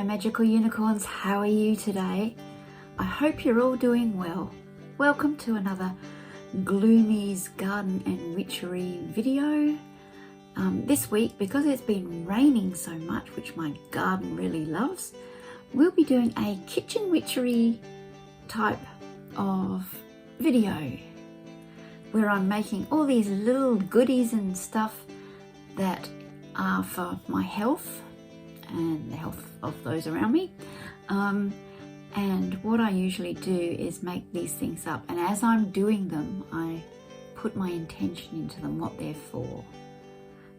my Magickal Unicorns, how are you today? I hope you're all doing well. Welcome to another Gloomy's Garden and Witchery video. This week, because it's been raining so much, which my garden really loves, we'll be doing a kitchen witchery type of video where I'm making all these little goodies and stuff that are for my health and the health of those around me. And what I usually do is make these things up, and as I'm doing them I put my intention into them, what they're for.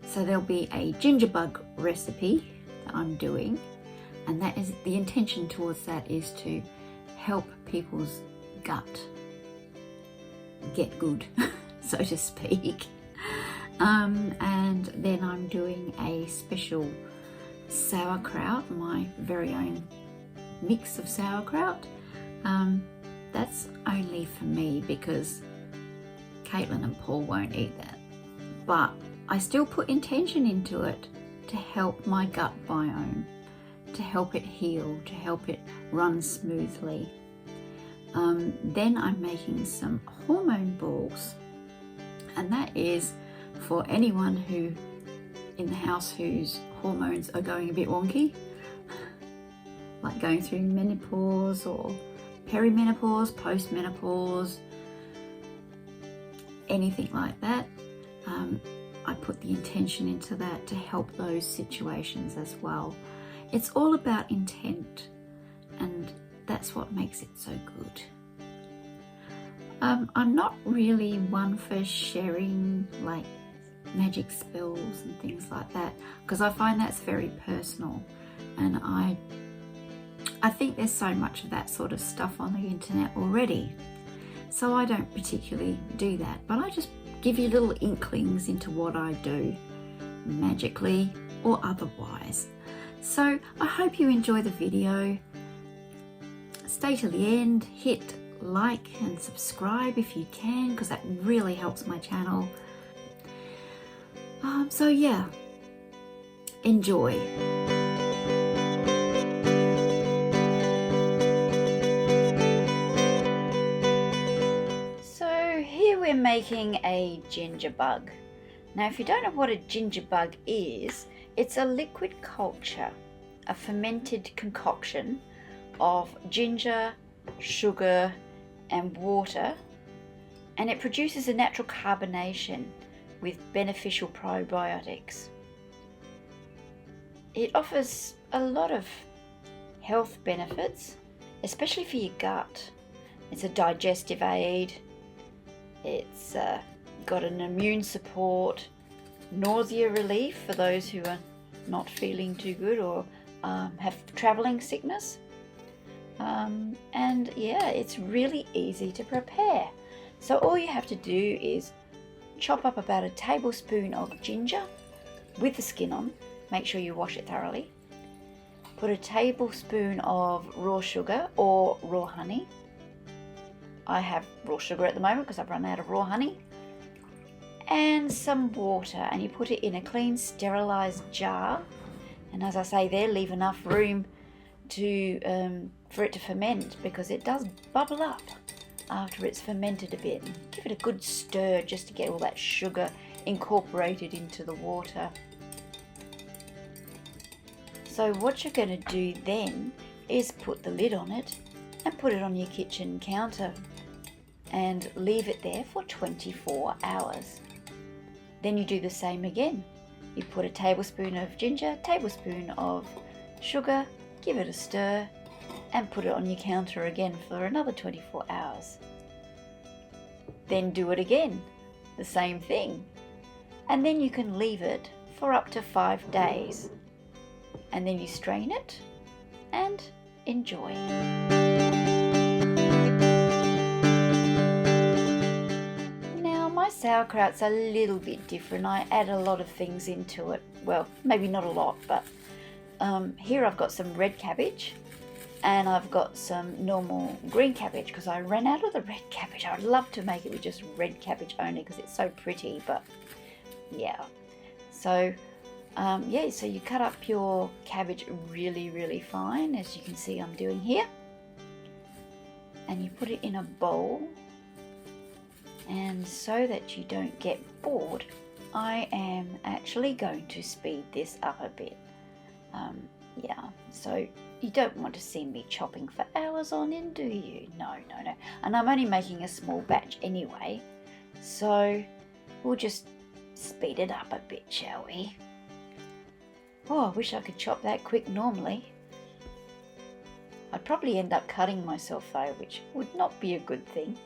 So there'll be a ginger bug recipe that I'm doing, and that is the intention towards that is to help people's gut get good, so to speak. And then I'm doing a special sauerkraut, my very own mix of sauerkraut. That's only for me because Caitlin and Paul won't eat that, but I still put intention into it to help my gut biome, to help it heal, to help it run smoothly. Then I'm making some hormone balls, and that is for anyone who in the house whose hormones are going a bit wonky, like going through menopause or perimenopause, postmenopause, anything like that. I put the intention into that to help those situations as well. It's all about intent, and that's what makes it so good. I'm not really one for sharing like magic spells and things like that, because I find that's very personal, and I think there's so much of that sort of stuff on the internet already, so I don't particularly do that, but I just give you little inklings into what I do, magically or otherwise. So I hope you enjoy the video. Stay till the end, hit like and subscribe if you can, because that really helps my channel. So yeah, enjoy. So here we're making a ginger bug. Now if you don't know what a ginger bug is, it's a liquid culture, a fermented concoction of ginger, sugar and water, and it produces a natural carbonation with beneficial probiotics. It offers a lot of health benefits, especially for your gut. It's a digestive aid, it's got an immune support, nausea relief for those who are not feeling too good or have travelling sickness. And yeah, it's really easy to prepare. So all you have to do is chop up about a tablespoon of ginger with the skin on. Make sure you wash it thoroughly. Put a tablespoon of raw sugar or raw honey. I have raw sugar at the moment because I've run out of raw honey. And some water, and you put it in a clean sterilized jar. And as I say there, leave enough room to for it to ferment, because it does bubble up after it's fermented a bit. Give it a good stir just to get all that sugar incorporated into the water. So what you're going to do then is put the lid on it and put it on your kitchen counter and leave it there for 24 hours. Then you do the same again. You put a tablespoon of ginger, tablespoon of sugar, give it a stir and put it on your counter again for another 24 hours. Then do it again, the same thing. And then you can leave it for up to 5 days. And then you strain it and enjoy. Now my sauerkraut's a little bit different. I add a lot of things into it. Well, maybe not a lot, but here I've got some red cabbage, and I've got some normal green cabbage because I ran out of the red cabbage. I'd love to make it with just red cabbage only because it's so pretty, but yeah. So yeah, so you cut up your cabbage really fine, as you can see I'm doing here, and you put it in a bowl. And so that you don't get bored, I am actually going to speed this up a bit. Yeah, so you don't want to see me chopping for hours on end, do you? No. And I'm only making a small batch anyway, so we'll just speed it up a bit, shall we? Oh, I wish I could chop that quick normally. I'd probably end up cutting myself though, which would not be a good thing.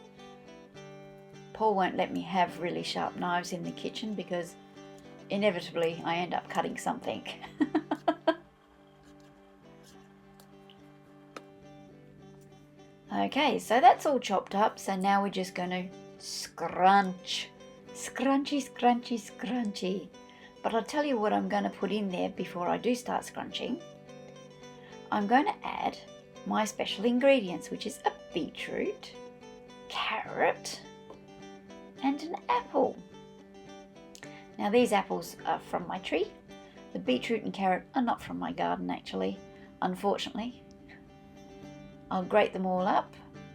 Paul won't let me have really sharp knives in the kitchen because inevitably I end up cutting something. Okay, so that's all chopped up, so now we're just going to scrunch. Scrunchy. But I'll tell you what I'm going to put in there before I do start scrunching. I'm going to add my special ingredients, which is a beetroot, carrot, and an apple. Now these apples are from my tree. The beetroot and carrot are not from my garden actually, unfortunately. I'll grate them all up.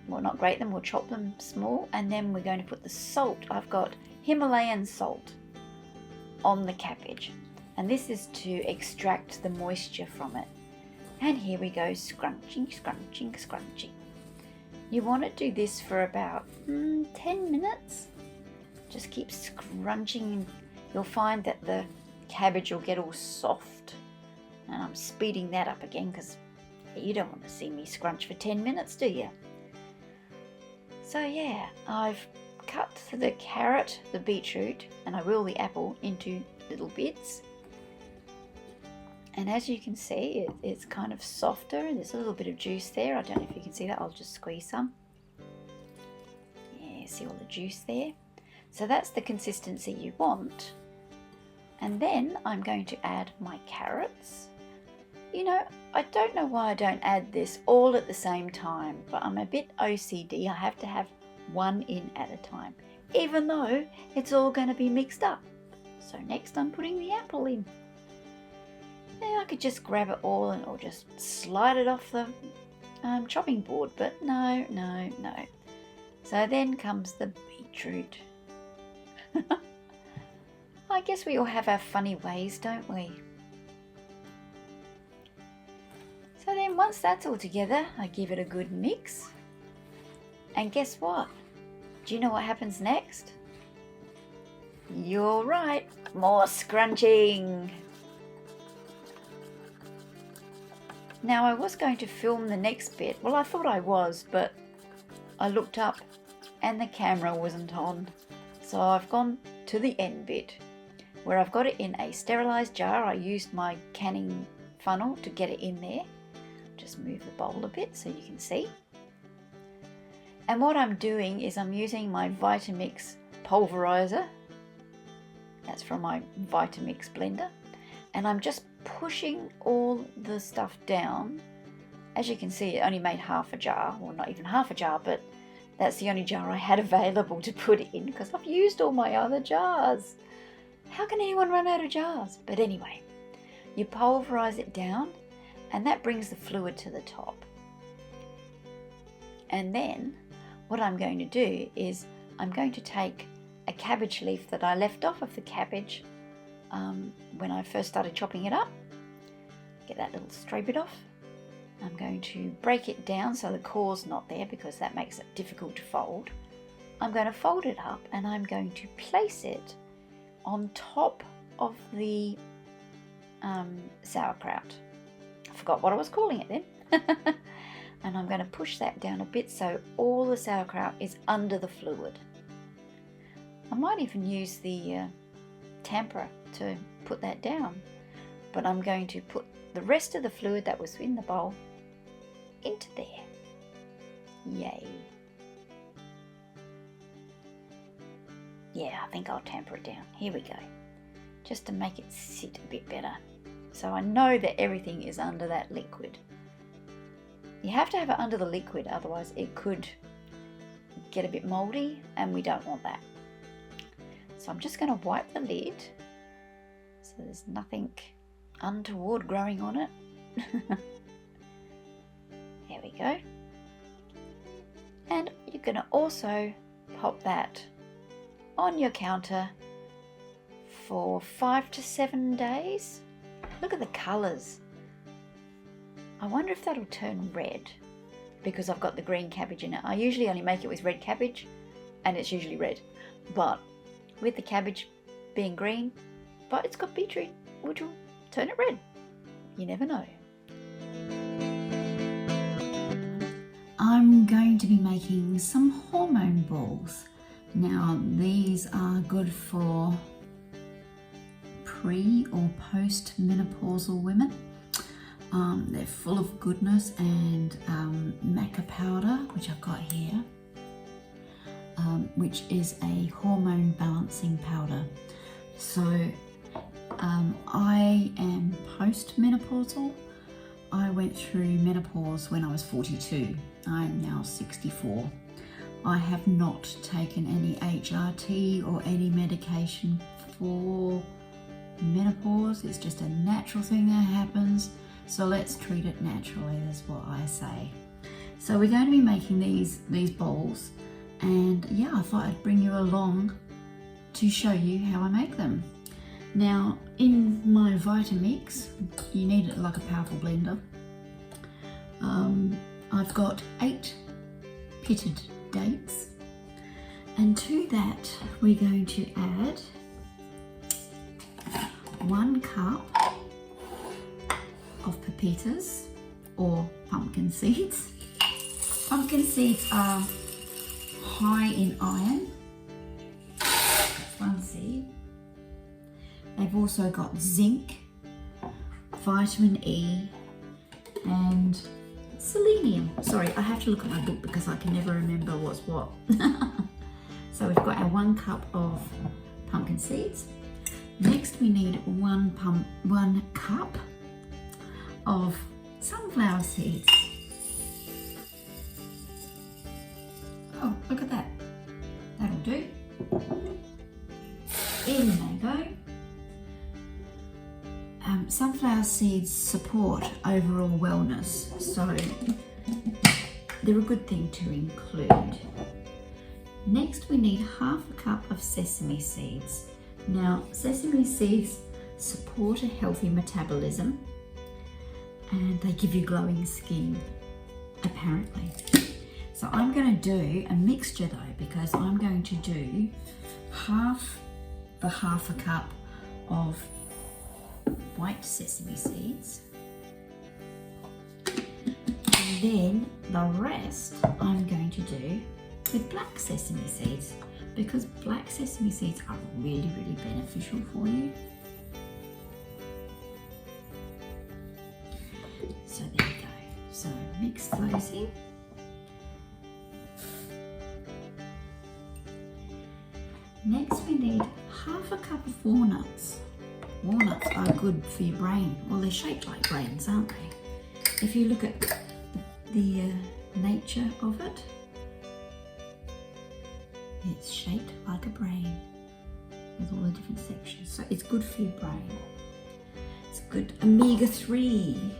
Well, not grate them, we'll chop them small, and then we're going to put the salt. I've got Himalayan salt on the cabbage, and this is to extract the moisture from it. And here we go, scrunching. You want to do this for about 10 minutes. Just keep scrunching. You'll find that the cabbage will get all soft, and I'm speeding that up again because you don't want to see me scrunch for 10 minutes, do you? So yeah, I've cut the carrot, the beetroot, and I will the apple into little bits. And as you can see, it's kind of softer. There's a little bit of juice there. I don't know if you can see that. I'll just squeeze some. Yeah, see all the juice there? So that's the consistency you want. And then I'm going to add my carrots. You know, I don't know why I don't add this all at the same time, but I'm a bit OCD. I have to have one in at a time, even though it's all going to be mixed up. So next I'm putting the apple in. Yeah, I could just grab it all or just slide it off the chopping board, but no. So then comes the beetroot. I guess we all have our funny ways, don't we? So then once that's all together, I give it a good mix. And guess what? Do you know what happens next? You're right, more scrunching. Now I was going to film the next bit. Well, I thought I was, but I looked up and the camera wasn't on. So I've gone to the end bit where I've got it in a sterilised jar. I used my canning funnel to get it in there. Just move the bowl a bit so you can see. And what I'm doing is I'm using my Vitamix pulverizer. That's from my Vitamix blender. And I'm just pushing all the stuff down. As you can see, it only made half a jar. Well, not even half a jar, but that's the only jar I had available to put it in because I've used all my other jars. How can anyone run out of jars? But anyway, you pulverize it down and that brings the fluid to the top. And then what I'm going to do is I'm going to take a cabbage leaf that I left off of the cabbage when I first started chopping it up. Get that little stray bit off. I'm going to break it down so the core's not there because that makes it difficult to fold. I'm going to fold it up and I'm going to place it on top of the sauerkraut. I forgot what I was calling it then. And I'm going to push that down a bit so all the sauerkraut is under the fluid. I might even use the tamper to put that down, but I'm going to put the rest of the fluid that was in the bowl into there. Yay. Yeah, I think I'll tamper it down. Here we go. Just to make it sit a bit better. So I know that everything is under that liquid. You have to have it under the liquid, otherwise it could get a bit mouldy and we don't want that. So I'm just going to wipe the lid so there's nothing untoward growing on it. There we go. And you're going to also pop that on your counter for 5 to 7 days. Look at the colours. I wonder if that'll turn red because I've got the green cabbage in it. I usually only make it with red cabbage and it's usually red, but with the cabbage being green, but it's got beetroot, which will turn it red. You never know. I'm going to be making some hormone balls. Now these are good for pre or post menopausal women. They're full of goodness and maca powder, which I've got here, which is a hormone balancing powder. So I am post-menopausal. I went through menopause when I was 42. I'm now 64. I have not taken any HRT or any medication for menopause. It's just a natural thing that happens. So let's treat it naturally, is what I say. So we're going to be making these balls, and yeah, I thought I'd bring you along to show you how I make them. Now in my Vitamix, you need it like a powerful blender. I've got 8 pitted dates, and to that we're going to add 1 cup of pepitas or pumpkin seeds. Pumpkin seeds are high in iron. That's 1 seed. They've also got zinc, vitamin E, and selenium. Sorry, I have to look at my book because I can never remember what's what. So we've got our 1 cup of pumpkin seeds. Next we need 1 cup of sunflower seeds. Oh, look at that. That'll do. In they go. Sunflower seeds support overall wellness, so they're a good thing to include. Next we need 1/2 cup of sesame seeds. Now sesame seeds support a healthy metabolism and they give you glowing skin, apparently. So I'm going to do a mixture though, because I'm going to do 1/2 cup of white sesame seeds, and then the rest I'm going to do with black sesame seeds, because black sesame seeds are really, really beneficial for you. So there you go. So mix those in. Next we need 1/2 cup of walnuts. Walnuts are good for your brain. Well, they're shaped like brains, aren't they? If you look at the nature of it, it's shaped like a brain with all the different sections. So it's good for your brain. It's good omega-3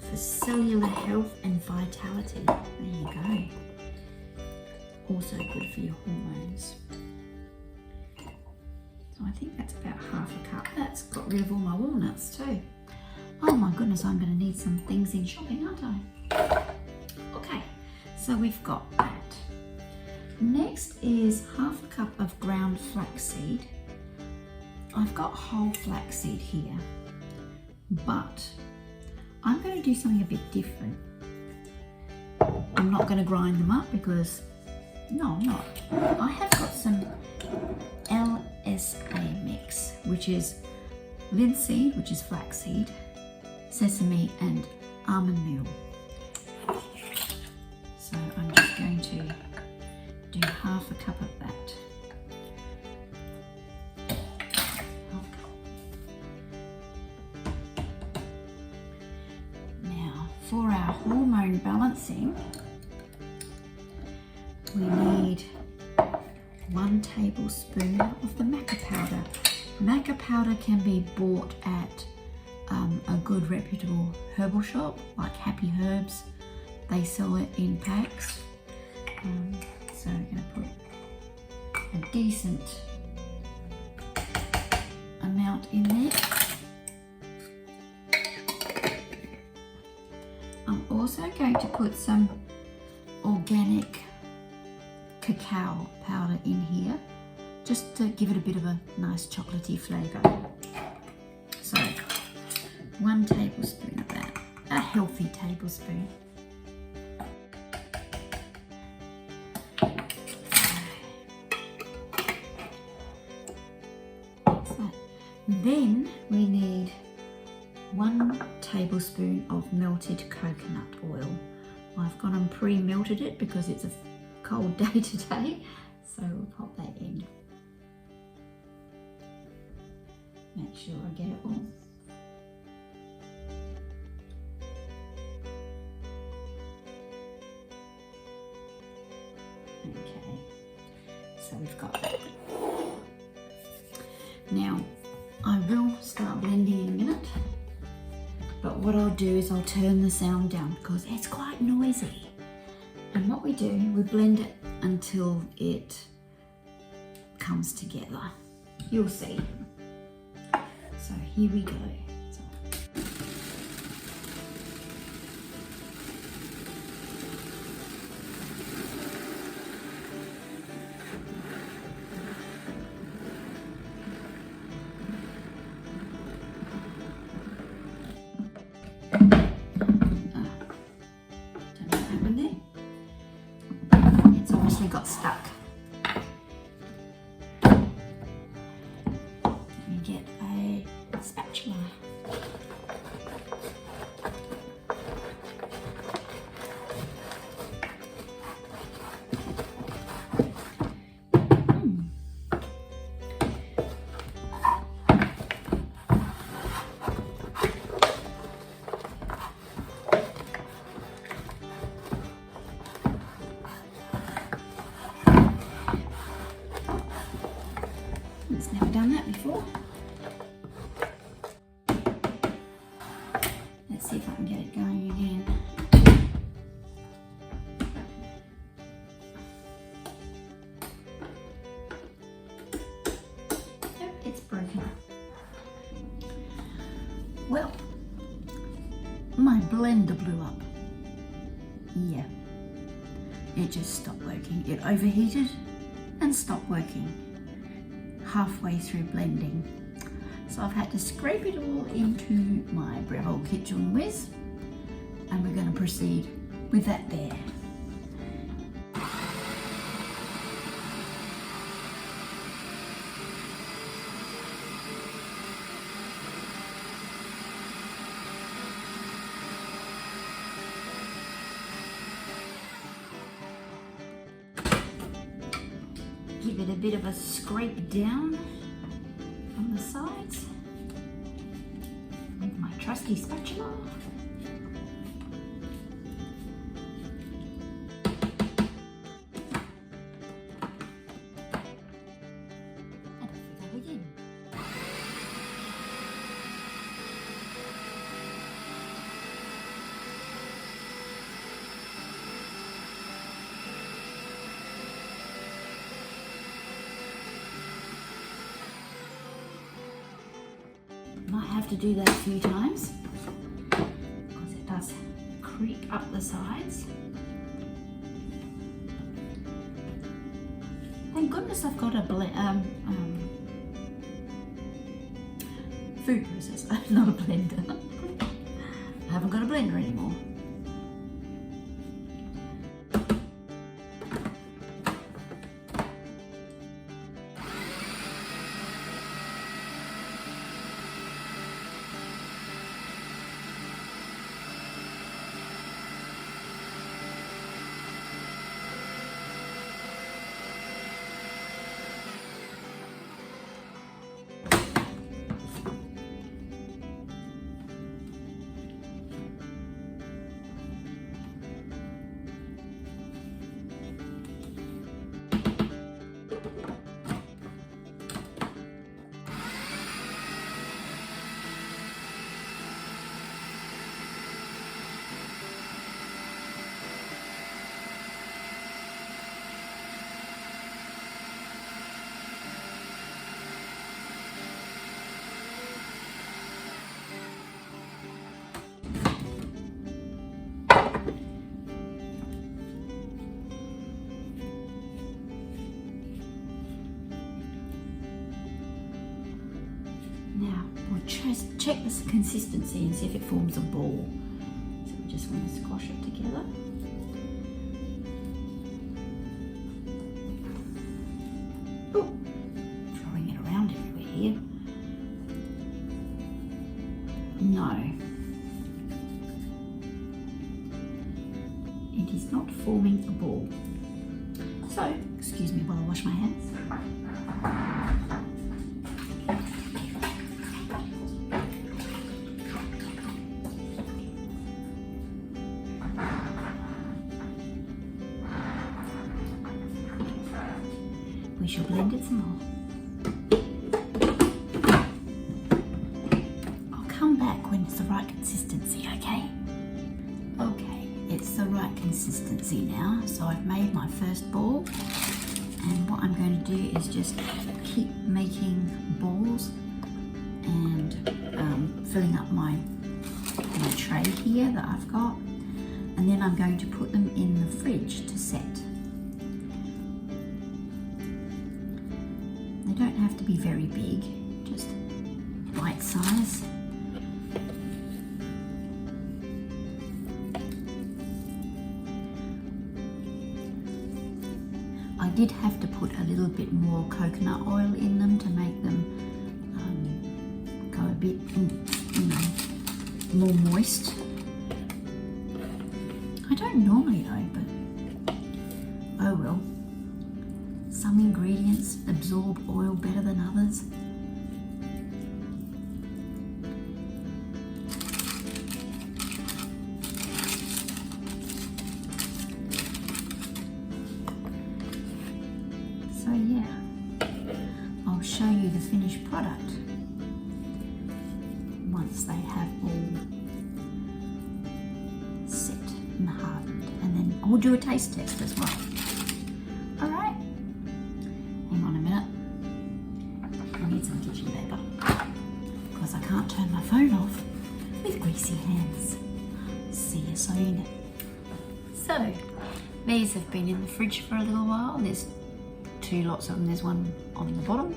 for cellular health and vitality. There you go. Also good for your hormones. So I think that's about 1/2 cup. That's got rid of all my walnuts too. Oh my goodness, I'm going to need some things in shopping, aren't I? Okay, so we've got that. Next is 1/2 cup of ground flaxseed. I've got whole flaxseed here, but I'm going to do something a bit different. I'm not going to grind them up because, no, I'm not. I have got some LSA mix, which is linseed, which is flaxseed, sesame and almond meal. So I'm just going to do 1/2 cup of that. Now for our hormone balancing, we need 1 tablespoon of the maca powder. Maca powder can be bought at a good reputable herbal shop like Happy Herbs. They sell it in packs. So I'm going to put a decent amount in there. I'm also going to put some organic cacao powder in here, just to give it a bit of a nice chocolatey flavour. So 1 tablespoon of that, a healthy tablespoon. Then we need 1 tablespoon of melted coconut oil. I've gone and pre-melted it because it's a cold day today, so we'll pop that in. Make sure I get it all. Okay, so we've got that. Now, I will start blending in a minute, but what I'll do is I'll turn the sound down because it's quite noisy. And what we do, we blend it until it comes together. You'll see. So here we go. Got stuck. Let me get a spatula. It's never done that before. Let's see if I can get it going again. Yep, it's broken. Well, my blender blew up. Yeah, it just stopped working. It overheated and stopped working halfway through blending. So I've had to scrape it all into my Breville Kitchen Whiz, and we're going to proceed with that there. Give it a bit of a scrape down on the sides with my trusty spatula. And off we go again. Might have to do that a few times because it does creep up the sides. Thank goodness I've got a food processor, not a blender. I haven't got a blender anymore. check the consistency and see if it forms a ball. So we just want to squash it together. Oh, throwing it around everywhere here. No, it is not forming a ball. So, excuse me while I wash my hands. We shall blend it some more. I'll come back when it's the right consistency, okay? Okay, it's the right consistency now. So I've made my first ball, and what I'm going to do is just keep making balls and filling up my tray here that I've got, and then I'm going to put them in the fridge to set. They don't have to be very big, just bite size. I did have to put a little bit more coconut oil in them to make them go a bit, more moist. I don't normally though, but oh well. Some ingredients absorb oil better than others. So yeah, I'll show you the finished product once they have all set and hardened, and then I'll do a taste test as well. Alright, hang on a minute, I need some kitchen paper because I can't turn my phone off with greasy hands. See you soon. So, these have been in the fridge for a little while. There's two lots of them. There's one on the bottom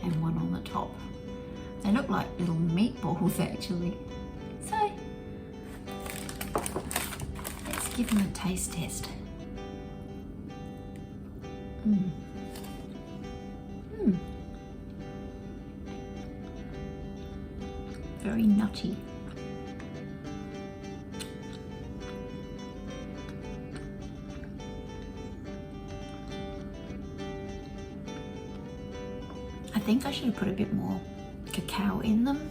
and one on the top. They look like little meatballs actually. So let's give them a taste test. Very nutty. I think I should have put a bit more cacao in them.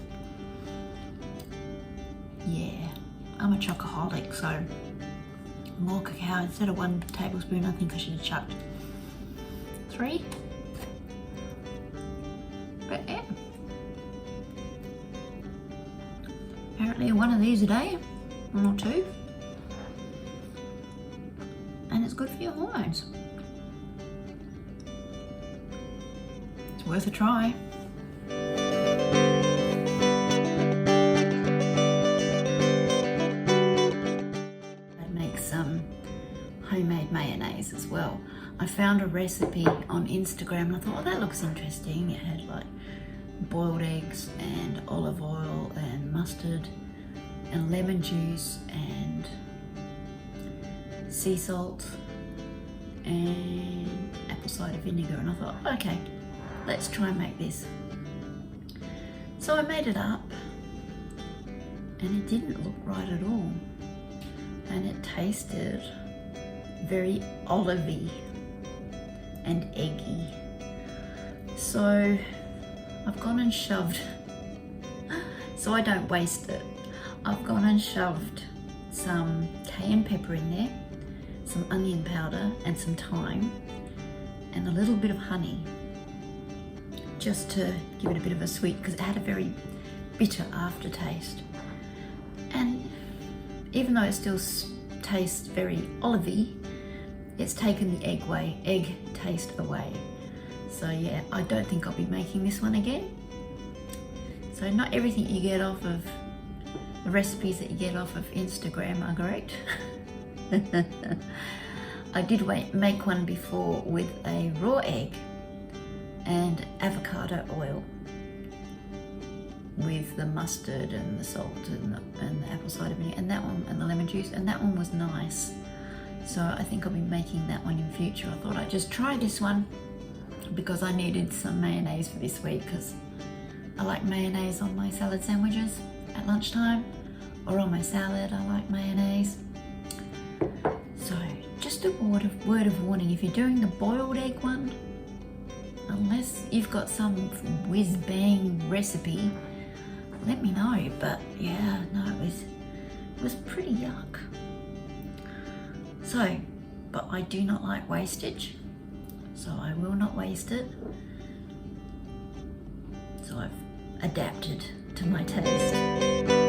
Yeah, I'm a chocoholic, so more cacao. Instead of 1 tablespoon, I think I should have chucked 3. But yeah, apparently one of these a day, 1 or 2, and it's good for your hormones. It's worth a try. I'd make some homemade mayonnaise as well. I found a recipe on Instagram and I thought, oh, that looks interesting. It had like boiled eggs and olive oil and mustard and lemon juice and sea salt and apple cider vinegar, and I thought, okay, let's try and make this. So I made it up and it didn't look right at all, and it tasted very olivey and eggy. So I've gone and shoved, so I don't waste it, I've gone and shoved some cayenne pepper in there, some onion powder and some thyme and a little bit of honey, just to give it a bit of a sweet, because it had a very bitter aftertaste. And even though it still tastes very olivey, it's taken the egg taste away. So yeah, I don't think I'll be making this one again. So not everything you get off of the recipes that you get off of Instagram are great. I did make one before with a raw egg and avocado oil, with the mustard and the salt and the apple cider vinegar, and that one, and the lemon juice, and that one was nice. So I think I'll be making that one in future. I thought I'd just try this one because I needed some mayonnaise for this week, because I like mayonnaise on my salad sandwiches at lunchtime, or on my salad I like mayonnaise. So just a word of warning, if you're doing the boiled egg one, unless you've got some whiz bang recipe, let me know. But yeah, no, it was pretty yuck. So, but I do not like wastage, so I will not waste it. So I've adapted to my taste.